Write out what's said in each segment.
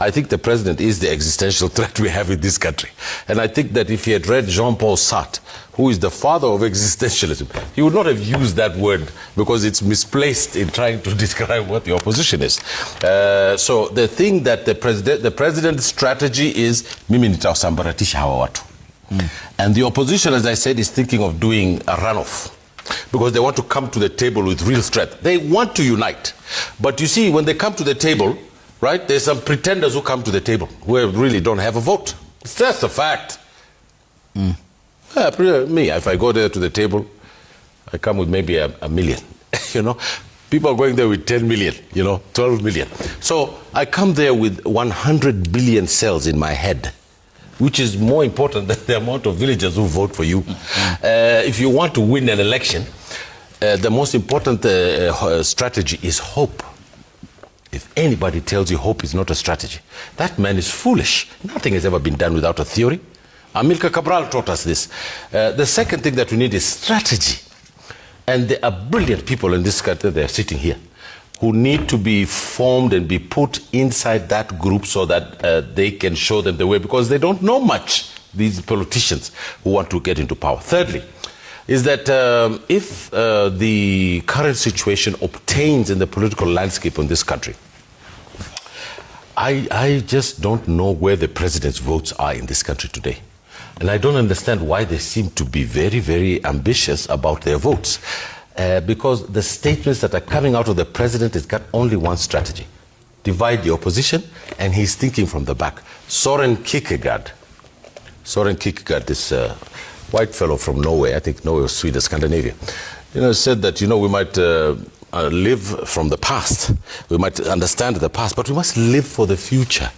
I think the president is the existential threat we have in this country. And I think that if he had read Jean-Paul Sartre, who is the father of existentialism, he would not have used that word because it's misplaced in trying to describe what the opposition is. So the thing that the president's strategy is, mimi nitawasambaratisha hawa watu. And the opposition, as I said, is thinking of doing a runoff because they want to come to the table with real strength. They want to unite. But you see, when they come to the table, right, there's some pretenders who come to the table who really don't have a vote. It's just a fact. Me, if I go there to the table, I come with maybe a million, you know. People are going there with 10 million, you know, 12 million. So I come there with 100 billion cells in my head, which is more important than the amount of villagers who vote for you. If you want to win an election, the most important strategy is hope. If anybody tells you hope is not a strategy, that man is foolish. Nothing has ever been done without a theory. Amilcar Cabral taught us this. The second thing that we need is strategy. And there are brilliant people in this country, they're sitting here, who need to be formed and be put inside that group so that they can show them the way, because they don't know much, these politicians who want to get into power. Thirdly, is that if the current situation obtains in the political landscape in this country, I just don't know where the president's votes are in this country today. And I don't understand why they seem to be very, very ambitious about their votes. Because the statements that are coming out of the president has got only one strategy: divide the opposition, and he's thinking from the back. Soren Kierkegaard, this white fellow from Norway, I think Norway or Sweden, Scandinavia, said that, we might live from the past. We might understand the past, but we must live for the future.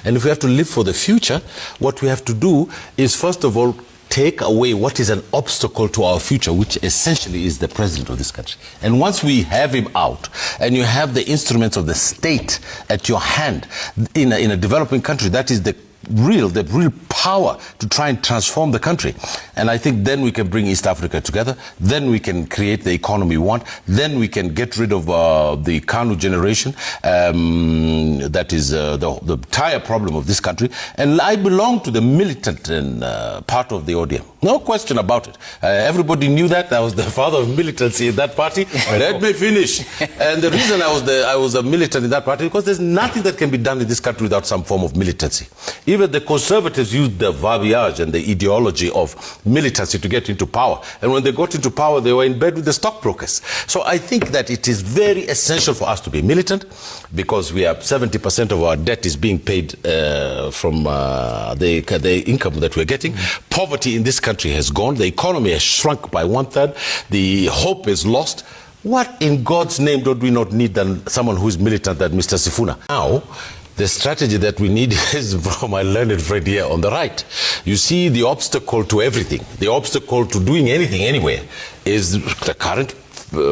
And if we have to live for the future, what we have to do is, first of all, take away what is an obstacle to our future, which essentially is the president of this country. And once we have him out, and you have the instruments of the state at your hand, in a developing country, that is the real power to try and transform the country. And I think then we can bring East Africa together, then we can create the economy we want, then we can get rid of the Kanu generation, that is the entire problem of this country. And I belong to the militant part of the ODM. No question about it. Everybody knew that. I was the father of militancy in that party. Let me finish. And the reason I was a militant in that party, because there's nothing that can be done in this country without some form of militancy. Even the conservatives used the verbiage and the ideology of militancy to get into power. And when they got into power, they were in bed with the stockbrokers. So I think that it is very essential for us to be militant, because we have 70% of our debt is being paid from the income that we're getting. Poverty in this country has gone. The economy has shrunk by 1/3. The hope is lost. What in God's name do we not need than someone who is militant, than Mr. Sifuna? Now, the strategy that we need is from my learned friend here on the right. You see, the obstacle to everything, the obstacle to doing anything anywhere, is the current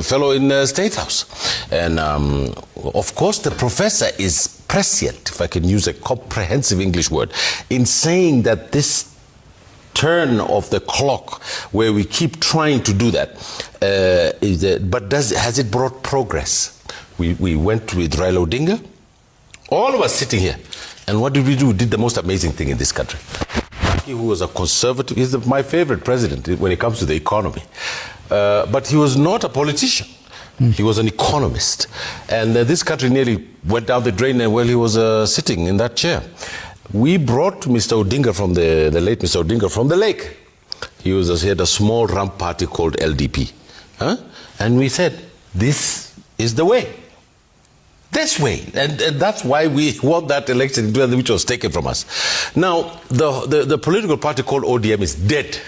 fellow in the State House. And of course, the professor is prescient, if I can use a comprehensive English word, in saying that this turn of the clock, where we keep trying to do that, but has it brought progress? We went with Raila Odinga, all of us sitting here, and what did we do? We did the most amazing thing in this country. He who was a conservative, he's my favorite president when it comes to the economy, but he was not a politician. He was an economist, and this country nearly went down the drain while he was sitting in that chair. We brought Mr. Odinga from the late Mr. Odinga from the lake. He had a small rump party called LDP. And we said, this is the way. This way. And that's why we won that election, which was taken from us. Now, the political party called ODM is dead.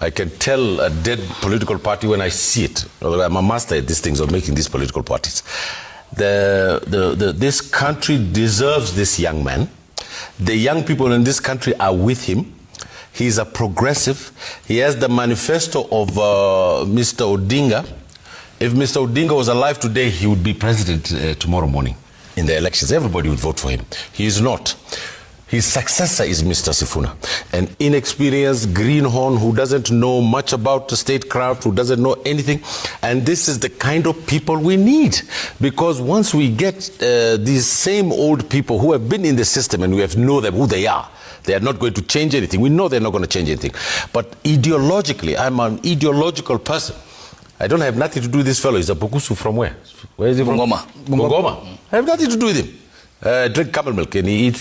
I can tell a dead political party when I see it. I'm a master at these things of making these political parties. This country deserves this young man. The young people in this country are with him. He's a progressive. He has the manifesto of Mr. Odinga. If Mr. Odinga was alive today, he would be president tomorrow morning in the elections. Everybody would vote for him. He is not. His successor is Mr. Sifuna, an inexperienced greenhorn who doesn't know much about the statecraft, who doesn't know anything. And this is the kind of people we need. Because once we get these same old people who have been in the system and we have know them who they are are not going to change anything. We know they're not going to change anything. But ideologically, I'm an ideological person. I don't have nothing to do with this fellow. He's a Bukusu from where? Where is he from? Bungoma. I have nothing to do with him. Drink camel milk and he eats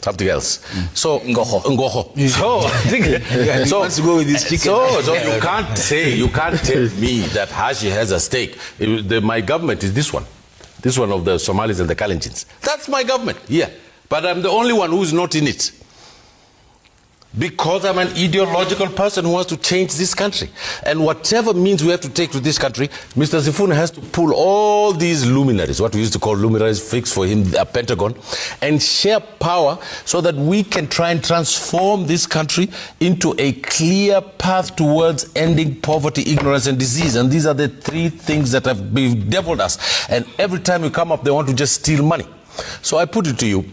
something else. So Ngoho. So I think so. Wants to go with this chicken. So you can't tell me that Hashi has a stake. My government is this one of the Somalis and the Kalenjins. That's my government. Yeah, but I'm the only one who's not in it. Because I'm an ideological person who wants to change this country. And whatever means we have to take to this country, Mr. Sifuna has to pull all these luminaries, what we used to call luminaries, fix for him a Pentagon, and share power so that we can try and transform this country into a clear path towards ending poverty, ignorance, and disease. And these are the three things that have bedeviled us. And every time you come up, they want to just steal money. So I put it to you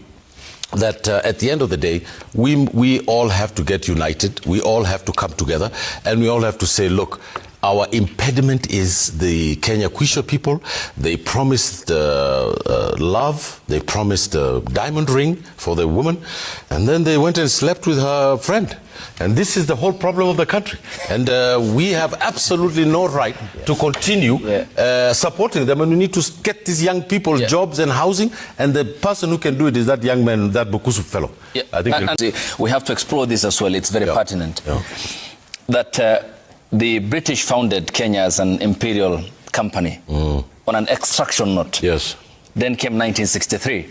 that at the end of the day, we all have to get united, we all have to come together, and we all have to say, look, our impediment is the Kenya Kwisho people. They promised love, they promised a diamond ring for the woman, and then they went and slept with her friend. And this is the whole problem of the country. And we have absolutely no right to continue supporting them. And we need to get these young people jobs and housing. And the person who can do it is that young man, that Bukusu fellow. Yeah. I think and we have to explore this as well. It's very pertinent. That the British founded Kenya as an imperial company on an extraction note. Yes. Then came 1963.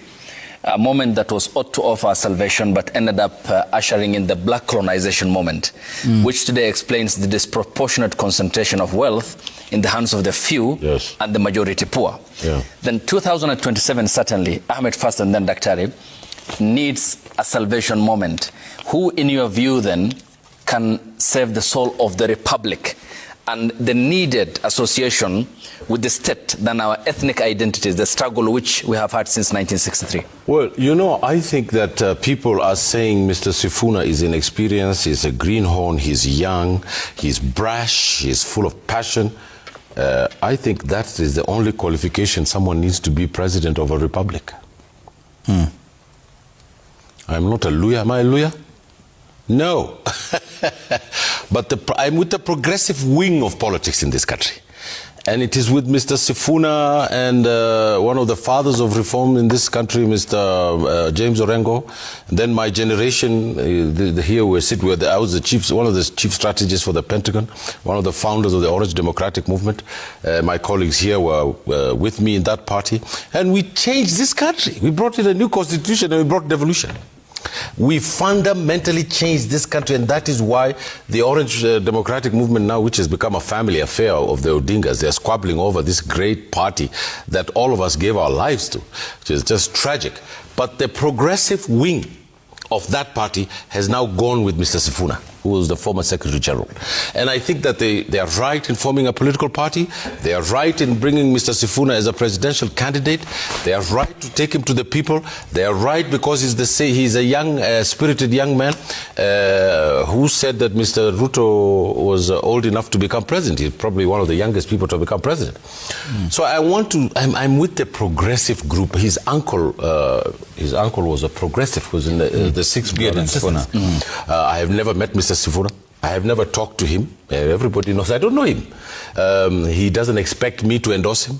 A moment that was ought to offer salvation but ended up ushering in the black colonization moment, which today explains the disproportionate concentration of wealth in the hands of the few and the majority poor. Then 2027 certainly, Ahmed first and then Daktari, needs a salvation moment. Who in your view then can save the soul of the republic and the needed association with the state than our ethnic identities, the struggle which we have had since 1963? Well, you know, I think that people are saying Mr. Sifuna is inexperienced, he's a greenhorn, he's young, he's brash, he's full of passion. I think that is the only qualification someone needs to be president of a republic. I'm not a Luya. Am I a Luya? No. But I'm with the progressive wing of politics in this country. And it is with Mr. Sifuna and one of the fathers of reform in this country, Mr. James Orengo. And then my generation, here we sit with, I was one of the chief strategists for the Pentagon, one of the founders of the Orange Democratic Movement. My colleagues here were with me in that party. And we changed this country. We brought in a new constitution and we brought devolution. We fundamentally changed this country, and that is why the Orange Democratic Movement now, which has become a family affair of the Odingas, they're squabbling over this great party that all of us gave our lives to, which is just tragic. But the progressive wing of that party has now gone with Mr. Sifuna, who was the former Secretary General. And I think that they are right in forming a political party. They are right in bringing Mr. Sifuna as a presidential candidate. They are right to take him to the people. They are right because he's a young, spirited young man who said that Mr. Ruto was old enough to become president. He's probably one of the youngest people to become president. So I'm with the progressive group. His uncle was a progressive, was in the sixth grade in Sifuna. I have never met Mr. Sifuna. I have never talked to him. Everybody knows I don't know him. He doesn't expect me to endorse him.